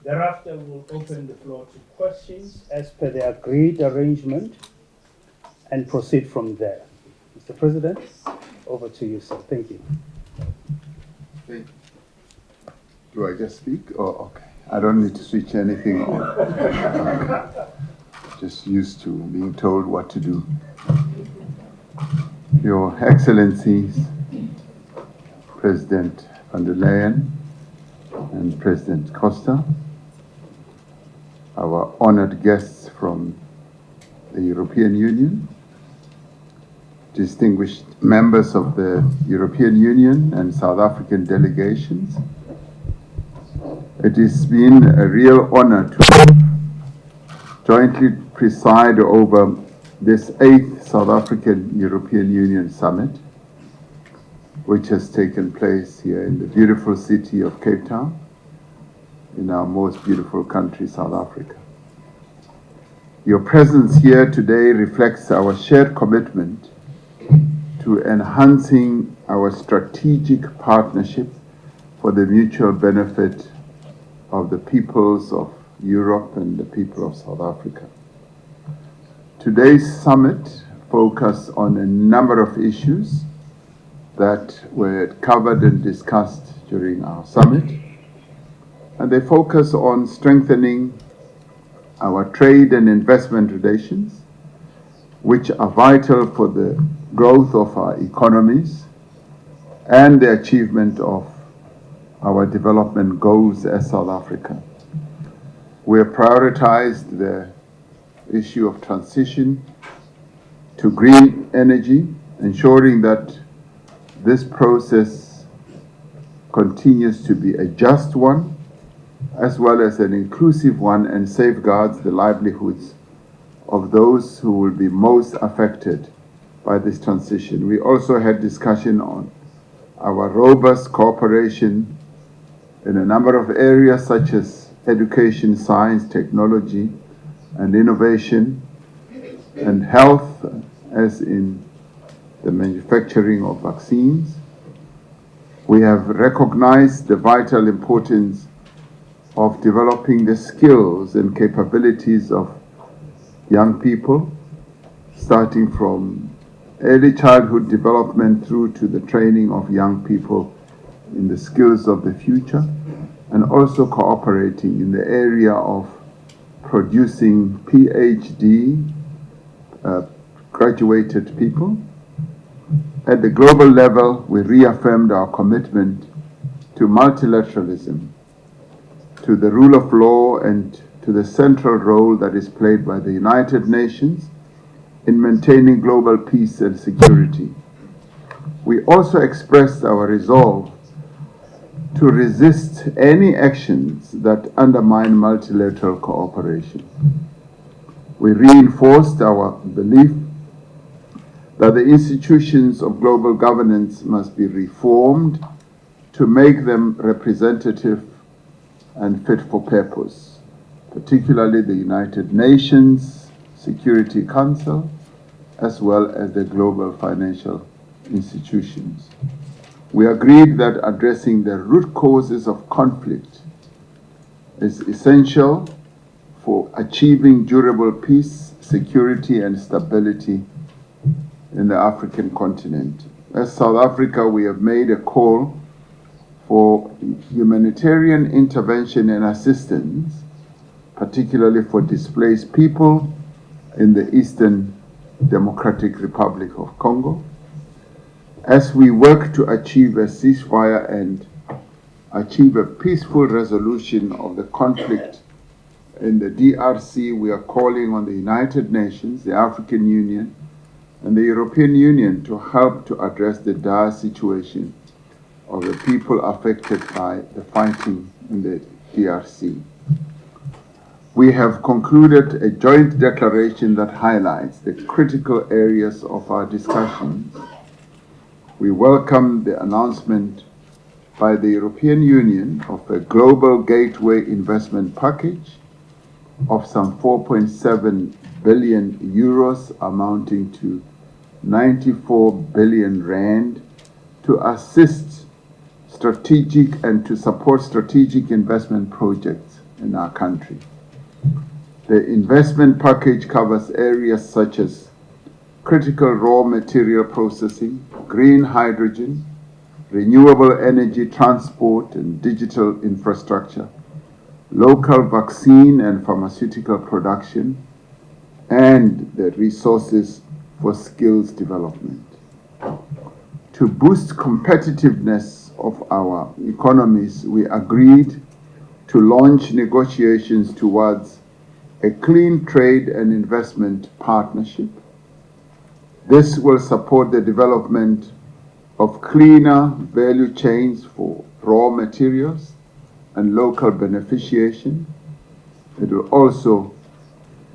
Thereafter, we'll open the floor to questions as per the agreed arrangement and proceed from there. Mr. President, over to you, sir. Thank you. Do I just speak? Oh, okay. I don't need to switch anything on. Just used to being told what to do. Your Excellencies, President van der Leyen and President Costa, our honored guests from the European Union, distinguished members of the European Union and South African delegations. It has been a real honor to jointly preside over this 8th South African European Union Summit, which has taken place here in the beautiful city of Cape Town, in our most beautiful country, South Africa. Your presence here today reflects our shared commitment to enhancing our strategic partnership for the mutual benefit of the peoples of Europe and the people of South Africa. Today's summit focused on a number of issues that were covered and discussed during our summit, and they focus on strengthening our trade and investment relations, which are vital for the growth of our economies and the achievement of our development goals as South Africa. We have prioritized the issue of transition to green energy, ensuring that this process continues to be a just one, as well as an inclusive one, and safeguards the livelihoods of those who will be most affected by this transition. We also had discussion on our robust cooperation in a number of areas such as education, science, technology, and innovation, and health, as in the manufacturing of vaccines. We have recognized the vital importance of developing the skills and capabilities of young people, starting from early childhood development through to the training of young people in the skills of the future, and also cooperating in the area of producing PhD graduated people. At the global level, we reaffirmed our commitment to multilateralism, to the rule of law, and to the central role that is played by the United Nations in maintaining global peace and security. We also expressed our resolve to resist any actions that undermine multilateral cooperation. We reinforced our belief that the institutions of global governance must be reformed to make them representative and fit for purpose, particularly the United Nations Security Council, as well as the global financial institutions. We agreed that addressing the root causes of conflict is essential for achieving durable peace, security, and stability in the African continent. As South Africa, we have made a call for humanitarian intervention and assistance, particularly for displaced people in the Eastern Democratic Republic of Congo, as we work to achieve a ceasefire and achieve a peaceful resolution of the conflict in the DRC. We are calling on the United Nations, the African Union, and the European Union to help to address the dire situation of the people affected by the fighting in the DRC. We have concluded a joint declaration that highlights the critical areas of our discussions. We welcome the announcement by the European Union of a global gateway investment package of some 4.7 billion euros, amounting to 94 billion rand, to assist strategic and to support strategic investment projects in our country. The investment package covers areas such as critical raw material processing, green hydrogen, renewable energy transport and digital infrastructure, local vaccine and pharmaceutical production, and the resources for skills development. To boost competitiveness of our economies, we agreed to launch negotiations towards a clean trade and investment partnership. This will support the development of cleaner value chains for raw materials and local beneficiation. It will also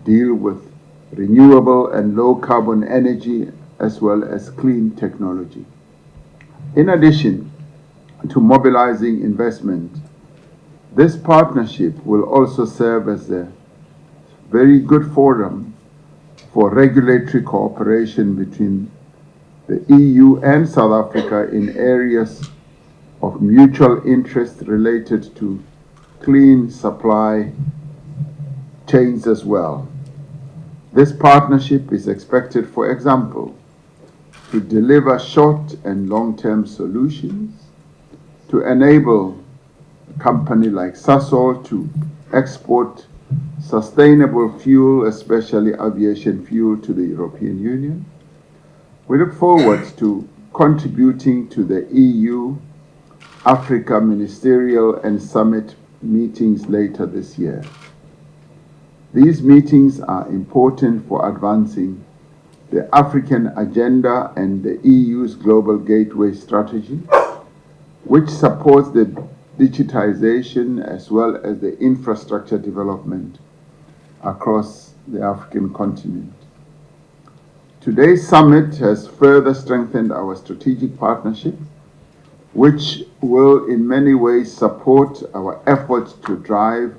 deal with renewable and low carbon energy as well as clean technology. In addition to mobilizing investment, this partnership will also serve as a very good forum for regulatory cooperation between the EU and South Africa in areas of mutual interest related to clean supply chains as well. This partnership is expected, for example, to deliver short and long-term solutions, to enable a company like Sasol to export sustainable fuel, especially aviation fuel, to the European Union. We look forward to contributing to the EU Africa Ministerial and Summit meetings later this year. These meetings are important for advancing the African agenda and the EU's Global Gateway strategy, which supports the digitization as well as the infrastructure development across the African continent. Today's summit has further strengthened our strategic partnership, which will in many ways support our efforts to drive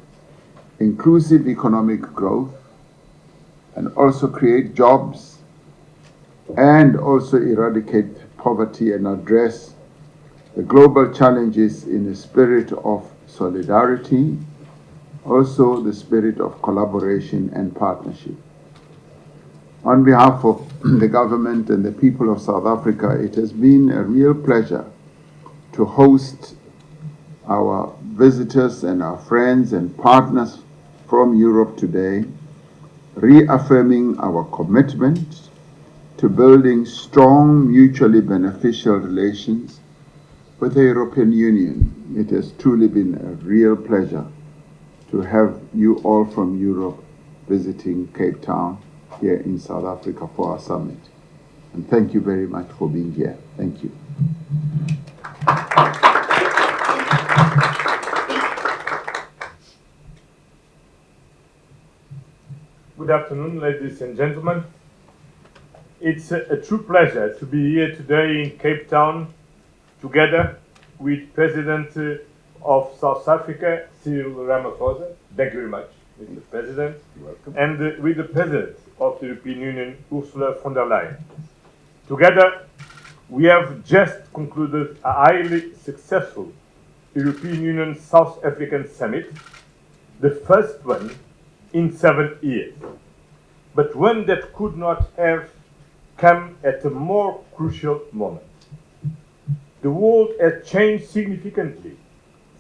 inclusive economic growth and also create jobs and also eradicate poverty and address the global challenges in a spirit of solidarity, also the spirit of collaboration and partnership. On behalf of the government and the people of South Africa, it has been a real pleasure to host our visitors and our friends and partners from Europe today, reaffirming our commitment to building strong, mutually beneficial relations with the European Union. It has truly been a real pleasure to have you all from Europe visiting Cape Town here in South Africa for our summit. And thank you very much for being here. Thank you. Good afternoon, ladies and gentlemen. It's a true pleasure to be here today in Cape Town together with President of South Africa, Cyril Ramaphosa. Thank you very much, Mr. President. You're welcome. And with the President of the European Union, Ursula von der Leyen. Together, we have just concluded a highly successful European Union South African Summit, the first one in 7 years, but one that could not have come at a more crucial moment. The world has changed significantly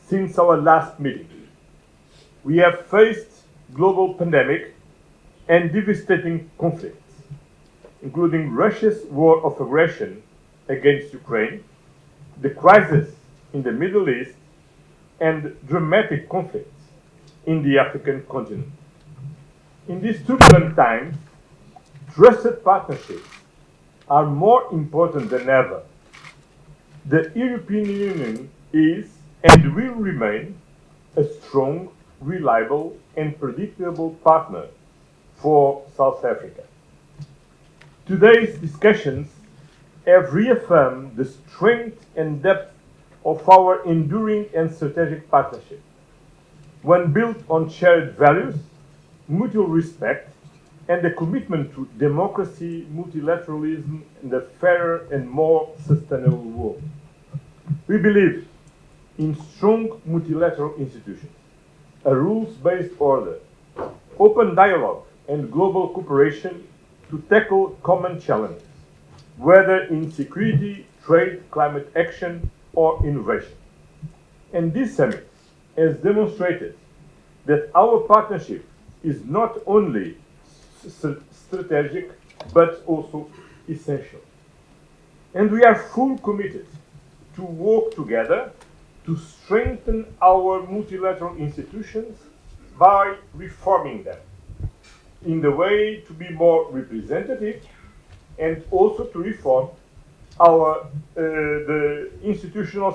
since our last meeting. We have faced global pandemic and devastating conflicts, including Russia's war of aggression against Ukraine, the crisis in the Middle East, and dramatic conflicts in the African continent. In these turbulent times, trusted partnerships are more important than ever. The European Union is and will remain a strong, reliable, and predictable partner for South Africa. Today's discussions have reaffirmed the strength and depth of our enduring and strategic partnership, one built on shared values, mutual respect, and a commitment to democracy, multilateralism, and a fairer and more sustainable world. We believe in strong multilateral institutions, a rules-based order, open dialogue, and global cooperation to tackle common challenges, whether in security, trade, climate action, or innovation. And this summit has demonstrated that our partnership is not only strategic, but also essential. And we are fully committed to work together to strengthen our multilateral institutions by reforming them in the way to be more representative and also to reform our the international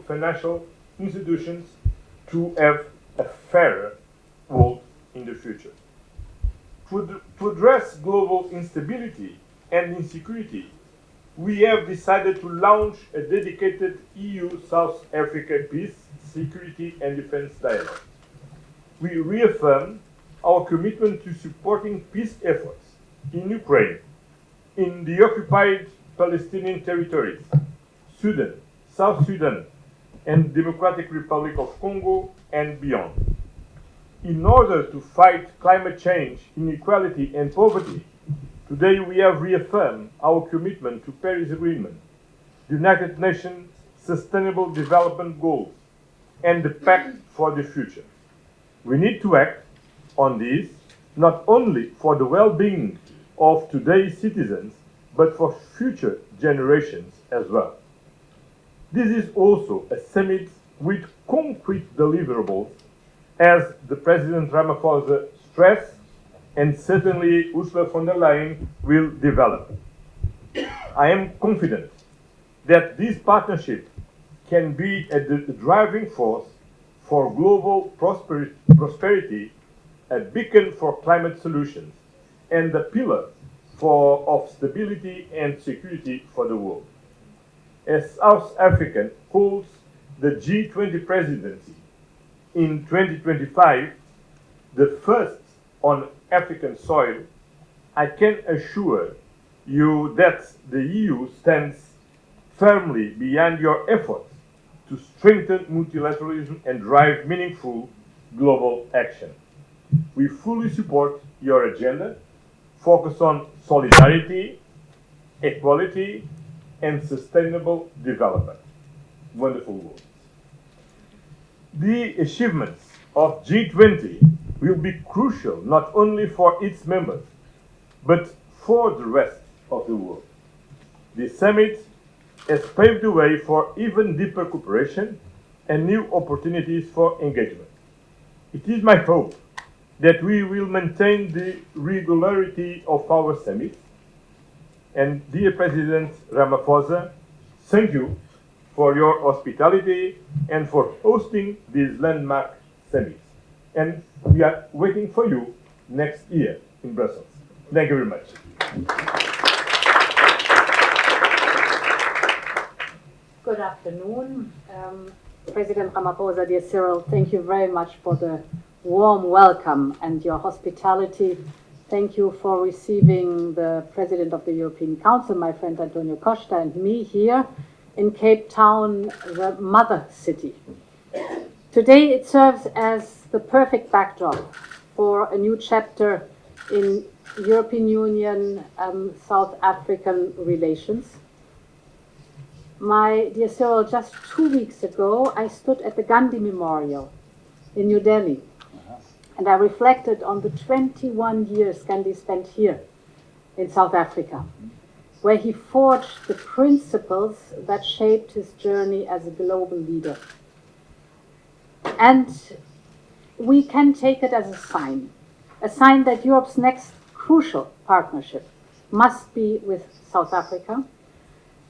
financial institutions to have a fairer world in the future. To address global instability and insecurity, we have decided to launch a dedicated EU-South Africa peace, security and defense dialogue. We reaffirm our commitment to supporting peace efforts in Ukraine, in the occupied Palestinian territories, Sudan, South Sudan, and Democratic Republic of Congo, and beyond. In order to fight climate change, inequality, and poverty, today we have reaffirmed our commitment to Paris Agreement, the United Nations Sustainable Development Goals, and the Pact for the Future. We need to act on these, not only for the well-being of today's citizens, but for future generations as well. This is also a summit with concrete deliverables, as the President Ramaphosa stressed, and certainly Ursula von der Leyen will develop. I am confident that this partnership can be the driving force for global prosperity, a beacon for climate solutions, and a pillar of stability and security for the world. As South Africa holds the G20 presidency in 2025, the first on African soil, I can assure you that the EU stands firmly behind your efforts to strengthen multilateralism and drive meaningful global action. We fully support your agenda, focus on solidarity, equality, and sustainable development. Wonderful words. The achievements of G20 will be crucial not only for its members, but for the rest of the world. This summit has paved the way for even deeper cooperation and new opportunities for engagement. It is my hope that we will maintain the regularity of our summits. And dear President Ramaphosa, thank you for your hospitality and for hosting these landmark summits. And we are waiting for you next year in Brussels. Thank you very much. Good afternoon. President Ramaphosa, dear Cyril, thank you very much for the warm welcome and your hospitality. Thank you for receiving the President of the European Council, my friend Antonio Costa, and me here in Cape Town, the mother city. Today it serves as the perfect backdrop for a new chapter in European Union South African relations. My dear Cyril, just 2 weeks ago, I stood at the Gandhi Memorial in New Delhi, and I reflected on the 21 years Gandhi spent here in South Africa, where he forged the principles that shaped his journey as a global leader. And we can take it as a sign that Europe's next crucial partnership must be with South Africa,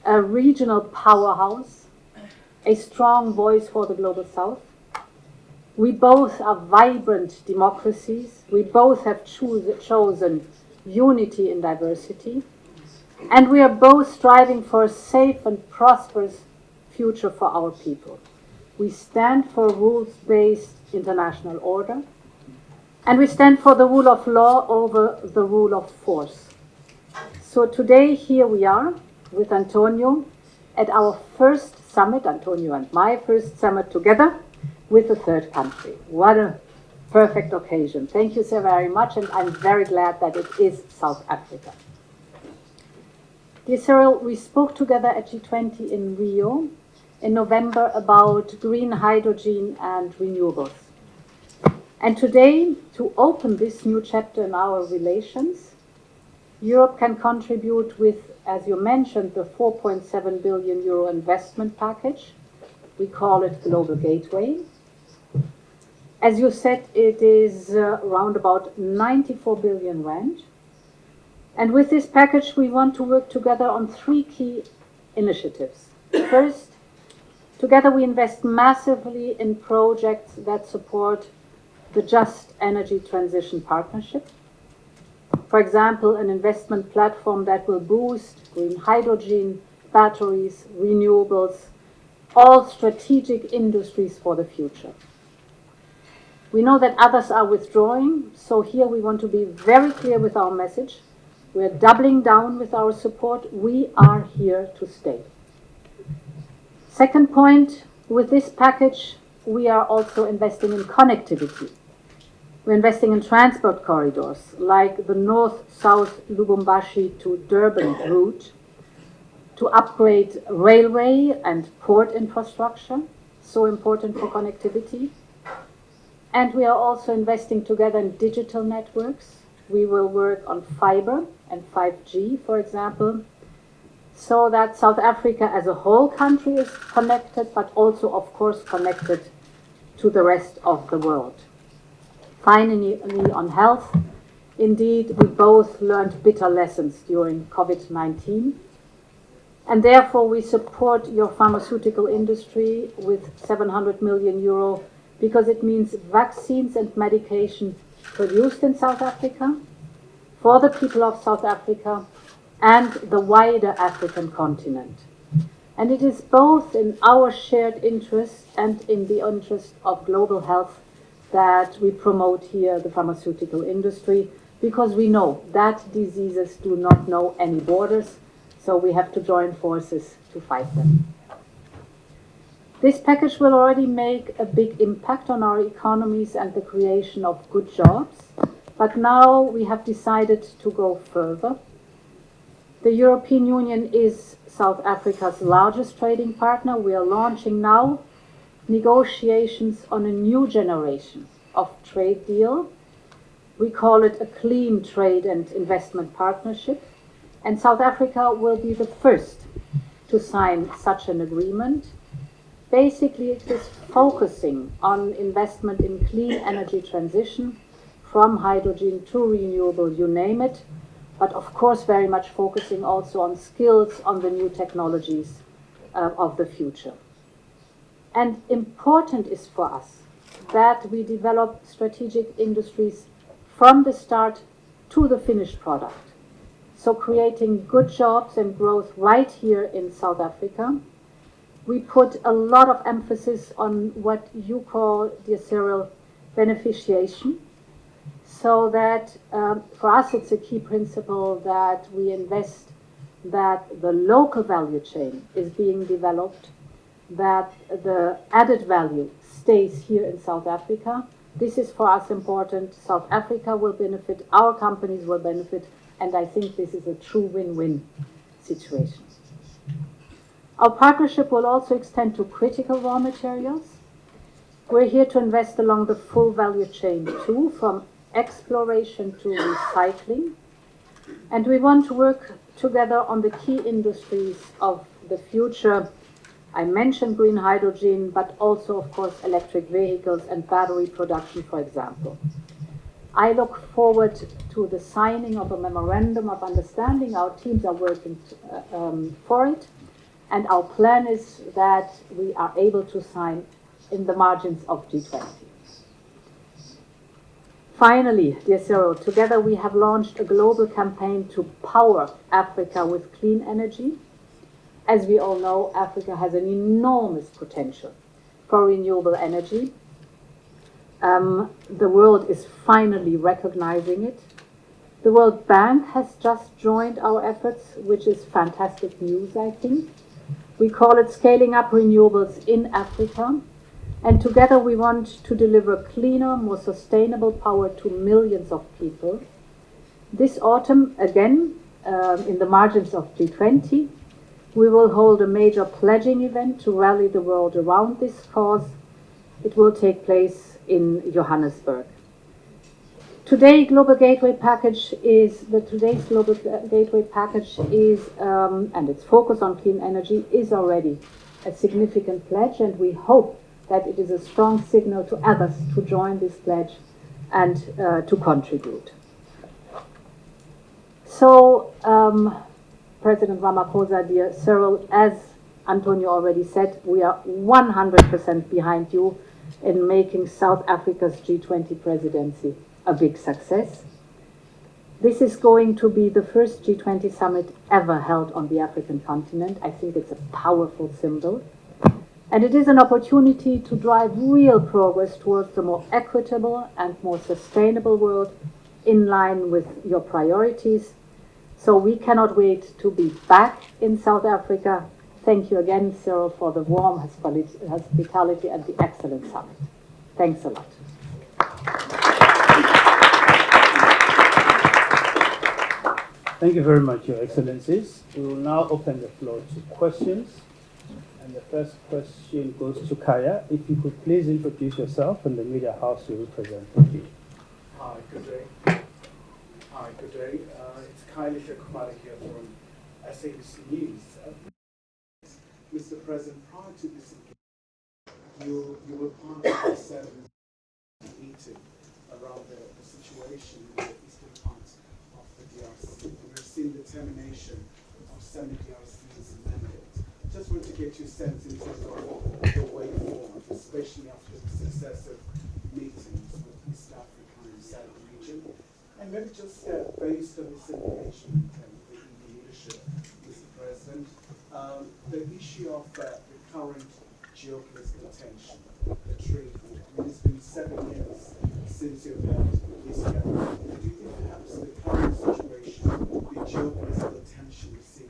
a regional powerhouse, a strong voice for the Global South. We both are vibrant democracies. We both have chosen unity in diversity. And we are both striving for a safe and prosperous future for our people. We stand for a rules-based international order. And we stand for the rule of law over the rule of force. So today, here we are with Antonio at our first summit, Antonio and my first summit together, with a third country. What a perfect occasion. Thank you so very much, and I'm very glad that it is South Africa. Dear Cyril, we spoke together at G20 in Rio in November about green hydrogen and renewables. And today, to open this new chapter in our relations, Europe can contribute with, as you mentioned, the 4.7 billion euro investment package. We call it Global Gateway. As you said, it is around about 94 billion rand. And with this package, we want to work together on three key initiatives. First, together we invest massively in projects that support the Just Energy Transition Partnership. For example, an investment platform that will boost green hydrogen, batteries, renewables, all strategic industries for the future. We know that others are withdrawing, so here we want to be very clear with our message. We're doubling down with our support. We are here to stay. Second point, with this package, we are also investing in connectivity. We're investing in transport corridors, like the north-south Lubumbashi to Durban route, to upgrade railway and port infrastructure, so important for connectivity. And we are also investing together in digital networks. We will work on fiber and 5G, for example, so that South Africa as a whole country is connected, but also, of course, connected to the rest of the world. Finally, on health, indeed, we both learned bitter lessons during COVID-19. And therefore, we support your pharmaceutical industry with 700 million euro, because it means vaccines and medication produced in South Africa, for the people of South Africa, and the wider African continent. And it is both in our shared interest and in the interest of global health that we promote here the pharmaceutical industry, because we know that diseases do not know any borders, so we have to join forces to fight them. This package will already make a big impact on our economies and the creation of good jobs, but now we have decided to go further. The European Union is South Africa's largest trading partner. We are launching now negotiations on a new generation of trade deal. We call it a clean trade and investment partnership. And South Africa will be the first to sign such an agreement. Basically, it is focusing on investment in clean energy transition, from hydrogen to renewable, you name it, but of course very much focusing also on skills, on the new technologies of the future. And important is for us that we develop strategic industries from the start to the finished product. So creating good jobs and growth right here in South Africa. We put a lot of emphasis on what you call, dear Cyril, beneficiation. So that for us it's a key principle that we invest, that the local value chain is being developed, that the added value stays here in South Africa. This is for us important. South Africa will benefit, our companies will benefit, and I think this is a true win-win situation. Our partnership will also extend to critical raw materials. We're here to invest along the full value chain too, from exploration to recycling. And we want to work together on the key industries of the future. I mentioned green hydrogen, but also, of course, electric vehicles and battery production, for example. I look forward to the signing of a memorandum of understanding. Our teams are working for it. And our plan is that we are able to sign in the margins of G20. Finally, dear Cyril, together we have launched a global campaign to power Africa with clean energy. As we all know, Africa has an enormous potential for renewable energy. The world is finally recognizing it. The World Bank has just joined our efforts, which is fantastic news, I think. We call it Scaling Up Renewables in Africa. And together we want to deliver cleaner, more sustainable power to millions of people. This autumn, again, in the margins of G20, we will hold a major pledging event to rally the world around this cause. It will take place in Johannesburg. Today's Global Gateway Package is, and its focus on clean energy is already a significant pledge, and we hope that it is a strong signal to others to join this pledge and to contribute. So, President Ramaphosa, dear Cyril, as Antonio already said, we are 100% behind you in making South Africa's G20 presidency a big success. This is going to be the first G20 summit ever held on the African continent. I think it's a powerful symbol. And it is an opportunity to drive real progress towards a more equitable and more sustainable world in line with your priorities. So we cannot wait to be back in South Africa. Thank you again, Cyril, for the warm hospitality and the excellent summit. Thanks a lot. Thank you very much, Your Excellencies. We will now open the floor to questions. And the first question goes to Kaya. If you could please introduce yourself and the media house you represent. Thank you. Hi, good day. It's Kylie Kumara here from SABC News. Mr. President, prior to this engagement, you were part of the 7 meeting around the situation in the eastern part of the DRC. We've seen the termination of some DRC's mandate. Just want to get your sense in terms of the way forward, especially after the successive meetings with East Africa and South region. And maybe just based on this engagement and the EU leadership, Mr. President, the issue of the current geopolitical tension, the trade war. I mean, it's been 7 years since you've had this government. Do you think perhaps the current situation, the geopolitical tension we see,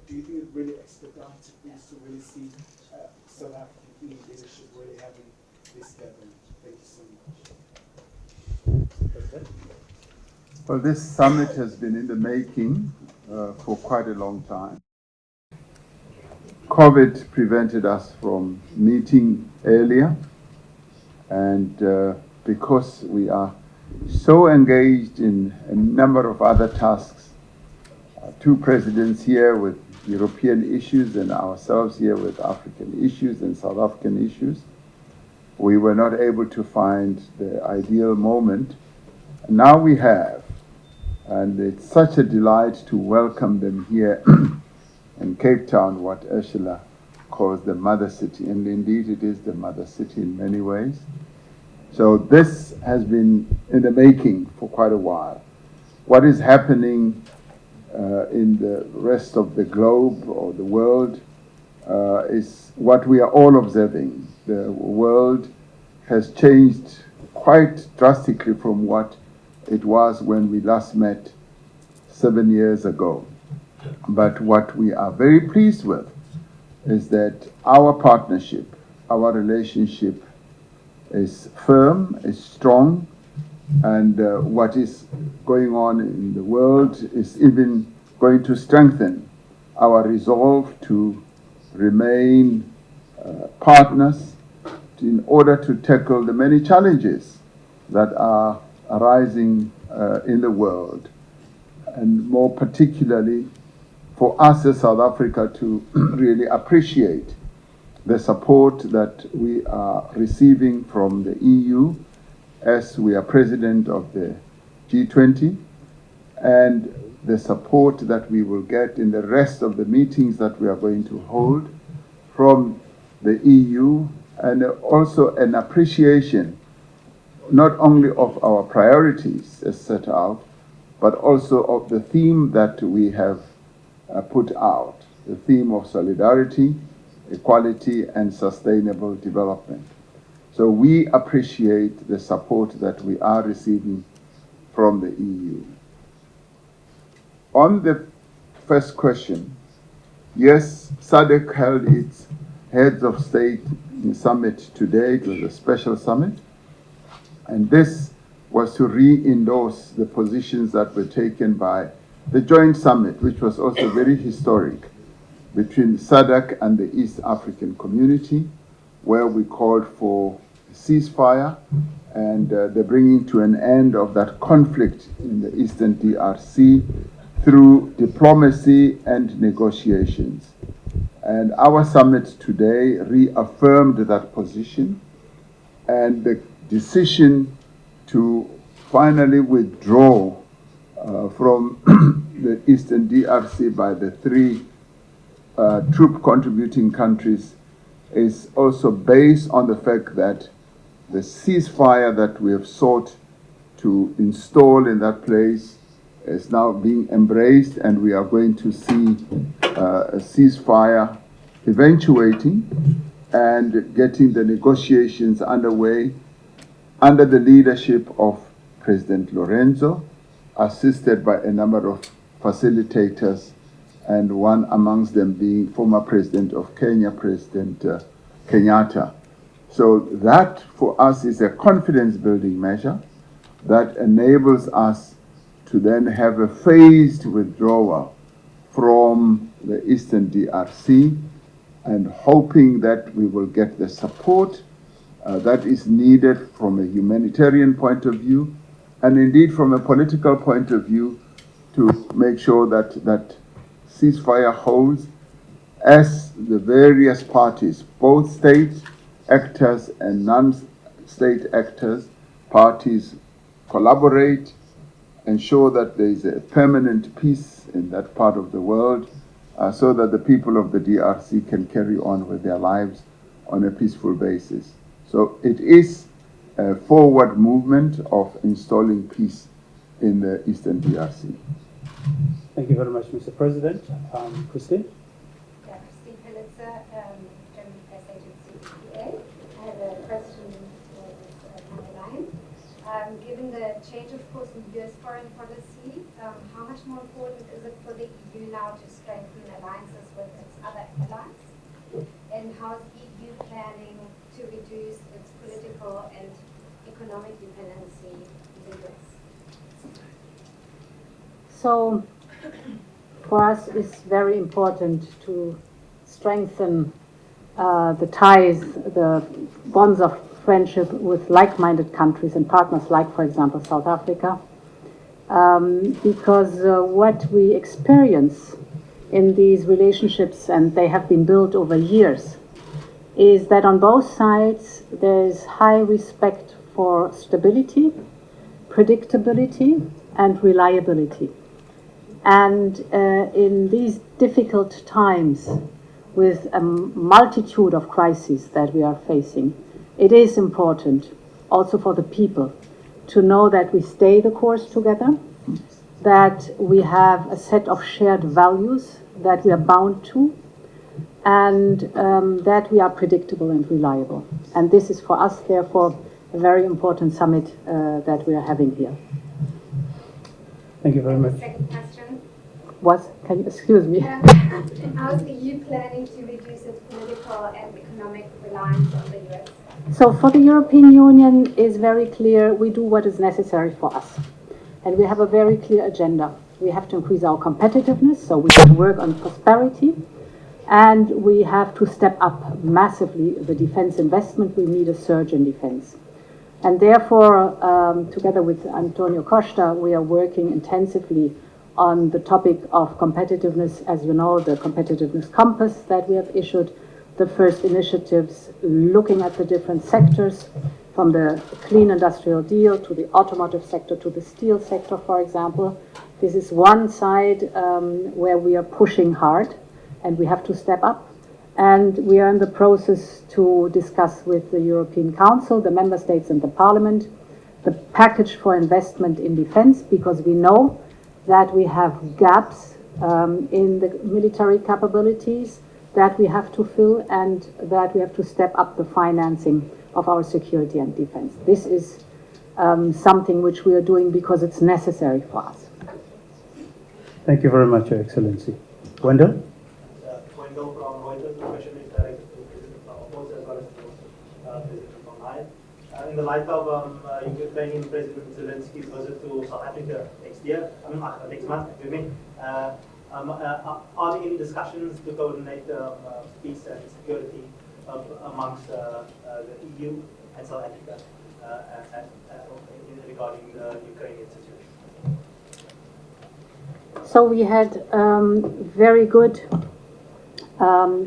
do you think it really expedited things to really see South African EU leadership really having this gathering? Thank you so much. Well, this summit has been in the making for quite a long time. COVID prevented us from meeting earlier, and because we are so engaged in a number of other tasks, 2 presidents here with European issues and ourselves here with African issues and South African issues, we were not able to find the ideal moment. Now we have, and it's such a delight to welcome them here in Cape Town, what Ursula calls the mother city, and indeed it is the mother city in many ways. So this has been in the making for quite a while. What is happening in the rest of the globe or the world is what we are all observing. The world has changed quite drastically from what it was when we last met 7 years ago. But what we are very pleased with is that our partnership, our relationship is firm, is strong, and what is going on in the world is even going to strengthen our resolve to remain partners in order to tackle the many challenges that are arising in the world, and more particularly for us as South Africa to really appreciate the support that we are receiving from the EU as we are president of the G20, and the support that we will get in the rest of the meetings that we are going to hold from the EU, and also an appreciation not only of our priorities as set out, but also of the theme that we have put out, the theme of solidarity, equality, and sustainable development. So we appreciate the support that we are receiving from the EU. On the first question, yes, SADC held its heads of state summit today. It was a special summit. And this was to re-endorse the positions that were taken by the joint summit, which was also very historic, between SADC and the East African Community, where we called for ceasefire and the bringing to an end of that conflict in the Eastern DRC through diplomacy and negotiations. And our summit today reaffirmed that position, and the decision to finally withdraw from the Eastern DRC by the three troop contributing countries is also based on the fact that the ceasefire that we have sought to install in that place is now being embraced, and we are going to see a ceasefire eventuating and getting the negotiations underway under the leadership of President Lorenzo, assisted by a number of facilitators, and one amongst them being former President of Kenya, President Kenyatta. So that for us is a confidence-building measure that enables us to then have a phased withdrawal from the Eastern DRC, and hoping that we will get the support that is needed from a humanitarian point of view, and indeed from a political point of view, to make sure that that ceasefire holds as the various parties, both state actors and non-state actors, parties collaborate, ensure that there is a permanent peace in that part of the world, so that the people of the DRC can carry on with their lives on a peaceful basis. So it is a forward movement of installing peace in the Eastern DRC. Thank you very much, Mr. President. Christine? Yeah, Christine Pellitzer, German press agency EPA. I have a question for Ms. Lion. Given the change, of course, in U.S. foreign policy, how much more important is it for the EU now to strengthen alliances with its other allies? And how is the EU planning to reduce its political and economic dependency on the U.S.? So, for us, it's very important to strengthen the ties, the bonds of friendship with like-minded countries and partners like, for example, South Africa, because what we experience in these relationships, and they have been built over years, is that on both sides there is high respect for stability, predictability, and reliability. And in these difficult times, with a multitude of crises that we are facing, it is important also for the people to know that we stay the course together, that we have a set of shared values that we are bound to, and that we are predictable and reliable. And this is for us, therefore, a very important summit that we are having here. Thank you very And much. the second question. Can you excuse me? How is the EU planning to reduce its political and economic reliance on the US? So for the European Union is very clear, we do what is necessary for us. And we have a very clear agenda. We have to increase our competitiveness, so we have to work on prosperity. And we have to step up massively the defense investment. We need a surge in defense. And therefore, together with Antonio Costa, we are working intensively on the topic of competitiveness. As you know, the competitiveness compass that we have issued, the first initiatives looking at the different sectors, from the clean industrial deal to the automotive sector to the steel sector, for example. This is one side where we are pushing hard, and we have to step up. And we are in the process to discuss with the European Council, the Member States and the Parliament, the package for investment in defense, because we know that we have gaps in the military capabilities that we have to fill, and that we have to step up the financing of our security and defense. This is something which we are doing because it's necessary for us. Thank you very much, Your Excellency. Wendell? Wendell from Reuters. The question is directed to President Ramaphosa as well as to the light of Ukrainian President Zelensky's visit to South Africa next year, next month, excuse me, are there any discussions to coordinate peace and security amongst the EU and South Africa regarding the Ukrainian situation? So we had very good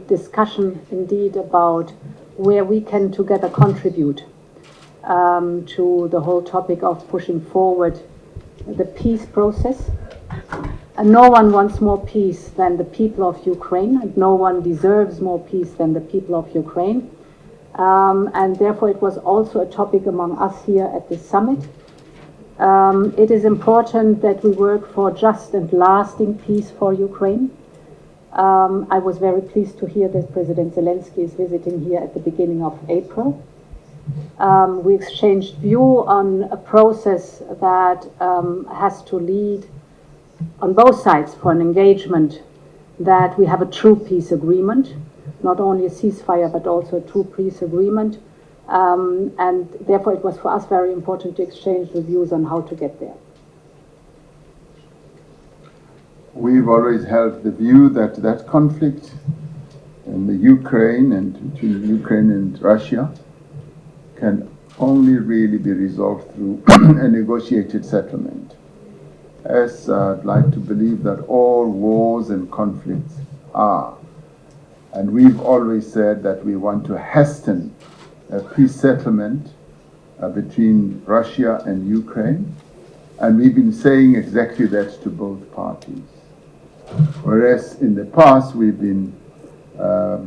discussion indeed about where we can together contribute to the whole topic of pushing forward the peace process. And no one wants more peace than the people of Ukraine, and no one deserves more peace than the people of Ukraine. And therefore it was also a topic among us here at this summit. It is important that we work for just and lasting peace for Ukraine. I was very pleased to hear that President Zelensky is visiting here at the beginning of April. We exchanged view on a process that has to lead on both sides for an engagement that we have a true peace agreement, not only a ceasefire but also a true peace agreement. And therefore it was for us very important to exchange the views on how to get there. We've always held the view that that conflict in the Ukraine and between Ukraine and Russia can only really be resolved through a negotiated settlement. As I'd like to believe that all wars and conflicts are. And we've always said that we want to hasten a peace settlement between Russia and Ukraine. And we've been saying exactly that to both parties. Whereas in the past we've been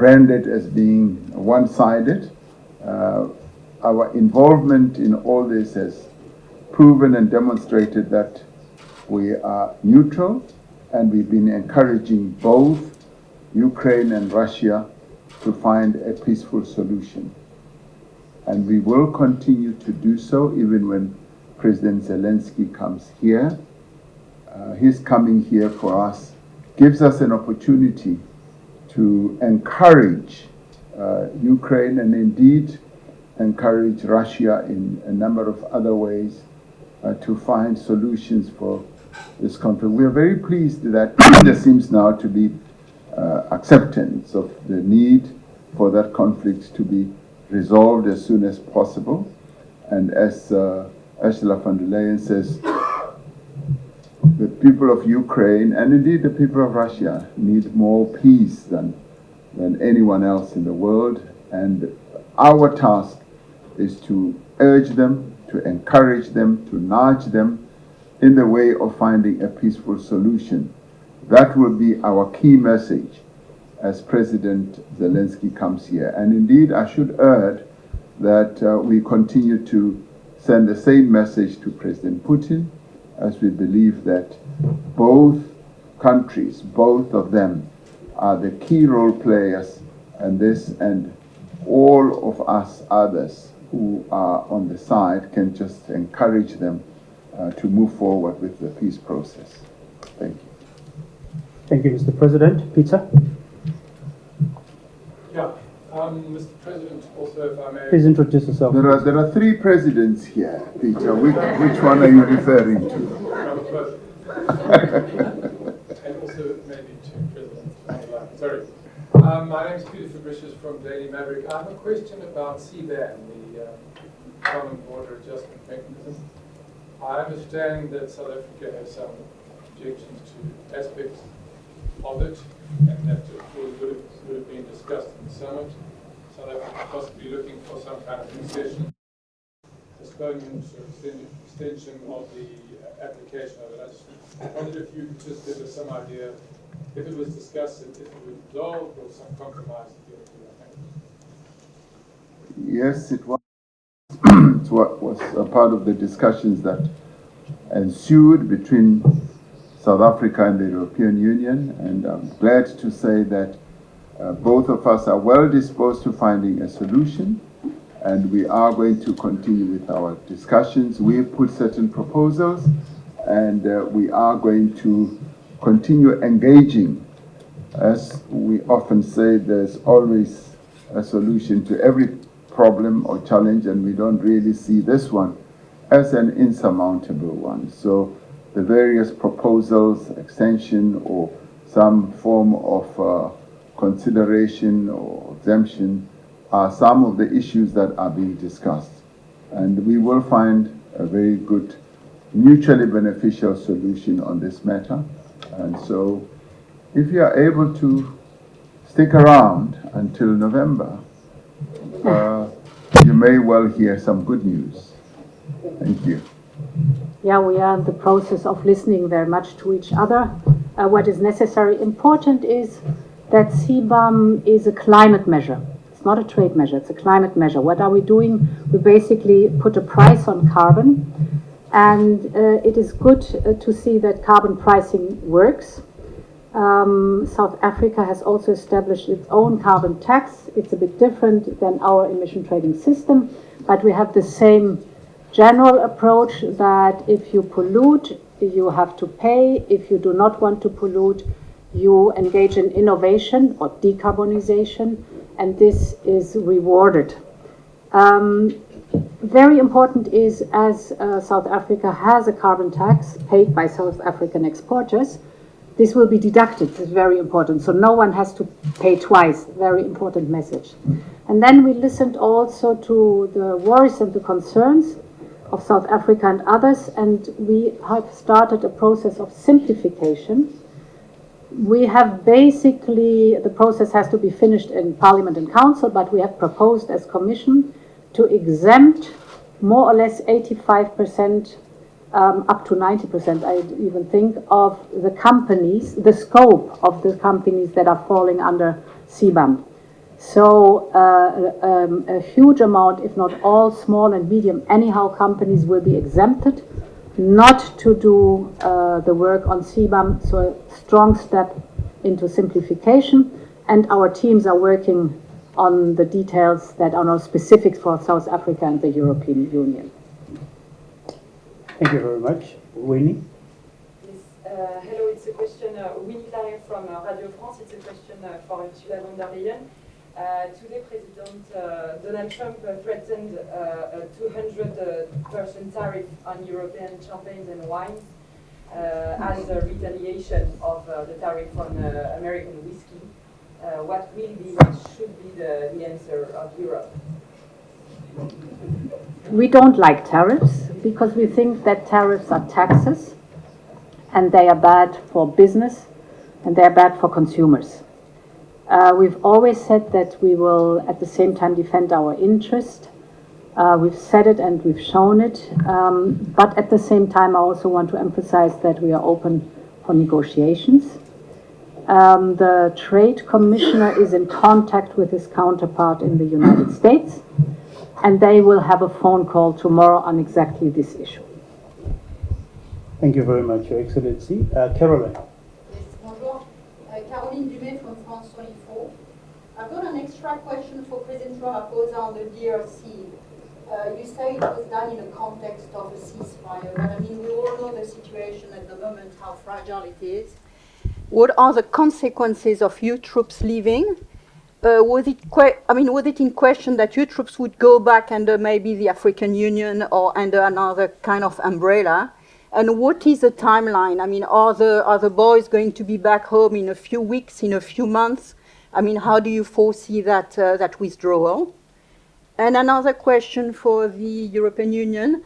branded as being one-sided, our involvement in all this has proven and demonstrated that we are neutral, and we've been encouraging both Ukraine and Russia to find a peaceful solution. And we will continue to do so even when President Zelensky comes here. His coming here for us gives us an opportunity to encourage Ukraine and indeed encourage Russia in a number of other ways to find solutions for this conflict. We are very pleased that there seems now to be acceptance of the need for that conflict to be resolved as soon as possible. And as Ursula von der Leyen says, the people of Ukraine and indeed the people of Russia need more peace than anyone else in the world. And our task is to urge them, to encourage them, to nudge them in the way of finding a peaceful solution. That will be our key message as President Zelensky comes here. And indeed, I should add that we continue to send the same message to President Putin, as we believe that both countries, both of them, are the key role players in this, and all of us others who are on the side can just encourage them to move forward with the peace process. Thank you. Thank you, Mr. President. Peter? Yeah, Mr. President, also if I may... Please introduce yourself. There are three presidents here, Peter. Which one are you referring to? Ramaphosa. And also maybe two presidents. Sorry. My name is Peter Fabricius from Daily Maverick. I have a question about CBAM, the Common Border Adjustment Mechanism. I understand that South Africa has some objections to aspects of it, and that would have been discussed in the summit. South Africa possibly looking for some kind of concession, postponement or extension of the application of it. I just wondered if you could just give us some idea if it was discussed, if it was resolved, or some compromise to get it to. Yes, it was. It was a part of the discussions that ensued between South Africa and the European Union, and I'm glad to say that both of us are well disposed to finding a solution, and we are going to continue with our discussions. We have put certain proposals, and we are going to continue engaging. As we often say, there's always a solution to every problem or challenge, and we don't really see this one as an insurmountable one. So the various proposals, extension or some form of consideration or exemption are some of the issues that are being discussed. And we will find a very good, mutually beneficial solution on this matter. And so if you are able to stick around until November, you may well hear some good news. Thank you. Yeah, we are in the process of listening very much to each other. What is necessary, important is that CBAM is a climate measure. It's not a trade measure, it's a climate measure. What are we doing? We basically put a price on carbon, and it is good to see that carbon pricing works. South Africa has also established its own carbon tax. It's a bit different than our emission trading system, but we have the same general approach that if you pollute, you have to pay. If you do not want to pollute, you engage in innovation or decarbonization, and this is rewarded. Very important is, as South Africa has a carbon tax paid by South African exporters, this will be deducted. This is very important. So no one has to pay twice. Very important message. And then we listened also to the worries and the concerns of South Africa and others, and we have started a process of simplification. We have basically, the process has to be finished in Parliament and Council, but we have proposed as Commission to exempt more or less 85%, up to 90%, I even think, of the companies, the scope of the companies that are falling under CBAM. So a huge amount, if not all, small and medium, anyhow, companies will be exempted not to do the work on CBAM. So a strong step into simplification, and our teams are working on the details that are now specific for South Africa and the European Union. Thank you very much. Winnie? Yes, hello, it's a question, Winnie Claret from Radio France. It's a question for Ursula von der Leyen. Today, President Donald Trump threatened a 200% tariff on European champagnes and wines as a retaliation of the tariff on American whiskey. What should be the answer of Europe? We don't like tariffs because we think that tariffs are taxes and they are bad for business and they are bad for consumers. We've always said that we will at the same time defend our interest. We've said it and we've shown it, but at the same time I also want to emphasize that we are open for negotiations. The Trade Commissioner is in contact with his counterpart in the United States, and they will have a phone call tomorrow on exactly this issue. Thank you very much, Your Excellency. Caroline. Yes, bonjour. Caroline Dumais from France 24. I've got an extra question for President Ramaphosa on the DRC. You say it was done in the context of a ceasefire, but I mean, we all know the situation at the moment, how fragile it is. What are the consequences of your troops leaving? Was it in question that your troops would go back under maybe the African Union or under another kind of umbrella? And what is the timeline? I mean, are the boys going to be back home in a few weeks, in a few months? I mean, how do you foresee that withdrawal? And another question for the European Union.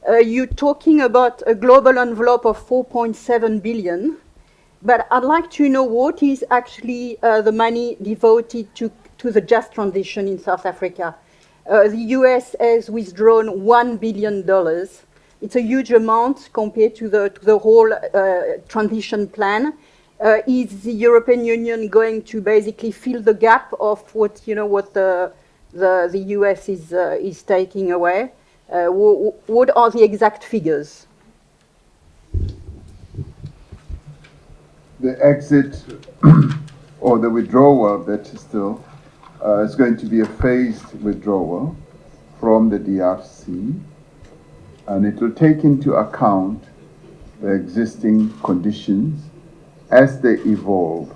You're talking about a global envelope of 4.7 billion. But I'd like to know what is actually the money devoted to the just transition in South Africa. The US has withdrawn $1 billion. It's a huge amount compared to the whole transition plan. Is the European Union going to basically fill the gap of what the US is taking away? What are the exact figures? The exit or the withdrawal, better still, is going to be a phased withdrawal from the DRC, and it will take into account the existing conditions as they evolve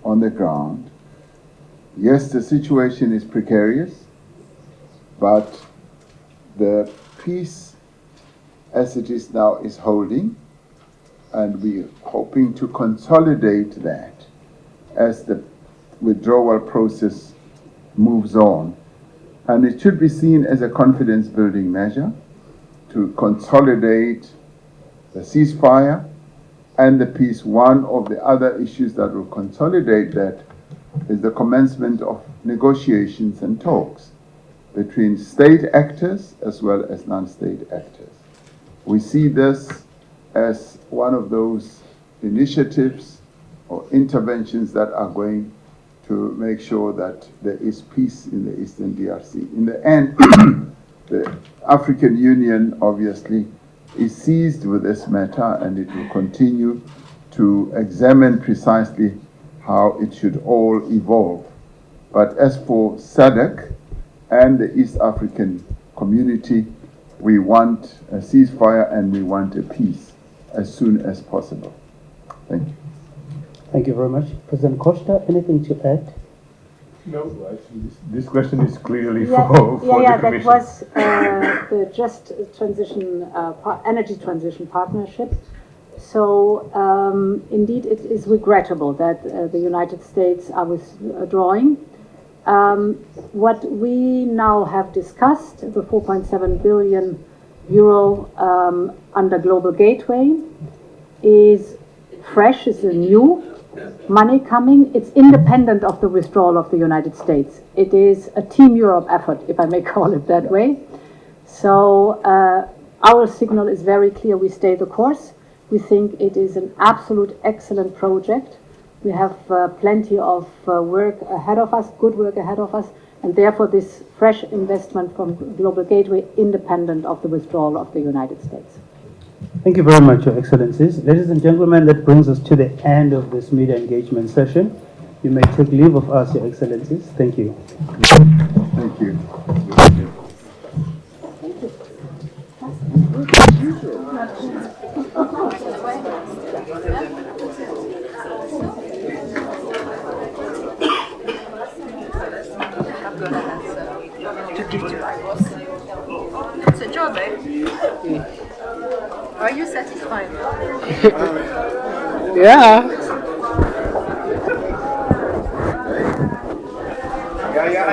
on the ground. Yes, the situation is precarious, but the peace as it is now is holding, and we're hoping to consolidate that as the withdrawal process moves on. And it should be seen as a confidence-building measure to consolidate the ceasefire and the peace. One of the other issues that will consolidate that is the commencement of negotiations and talks between state actors as well as non-state actors. We see this as one of those initiatives or interventions that are going to make sure that there is peace in the Eastern DRC. In the end, the African Union obviously is seized with this matter, and it will continue to examine precisely how it should all evolve. But as for SADC and the East African community, we want a ceasefire and we want a peace as soon as possible. Thank you. Thank you very much. President Costa, anything to add? No, actually, this question is clearly for the that Commission. was the Just Transition, Energy Transition Partnership. So indeed, it is regrettable that the United States are withdrawing. What we now have discussed, the 4.7 billion euro under Global Gateway, is fresh, is a new money coming. It's independent of the withdrawal of the United States. It is a Team Europe effort, if I may call it that way. So our signal is very clear. We stay the course. We think it is an absolute excellent project. We have plenty of work ahead of us, good work ahead of us, and therefore this fresh investment from Global Gateway independent of the withdrawal of the United States. Thank you very much, Your Excellencies. Ladies and gentlemen, that brings us to the end of this media engagement session. You may take leave of us, Your Excellencies. Thank you. Thank you. It's a job, eh? Are you satisfied? Yeah. Yeah,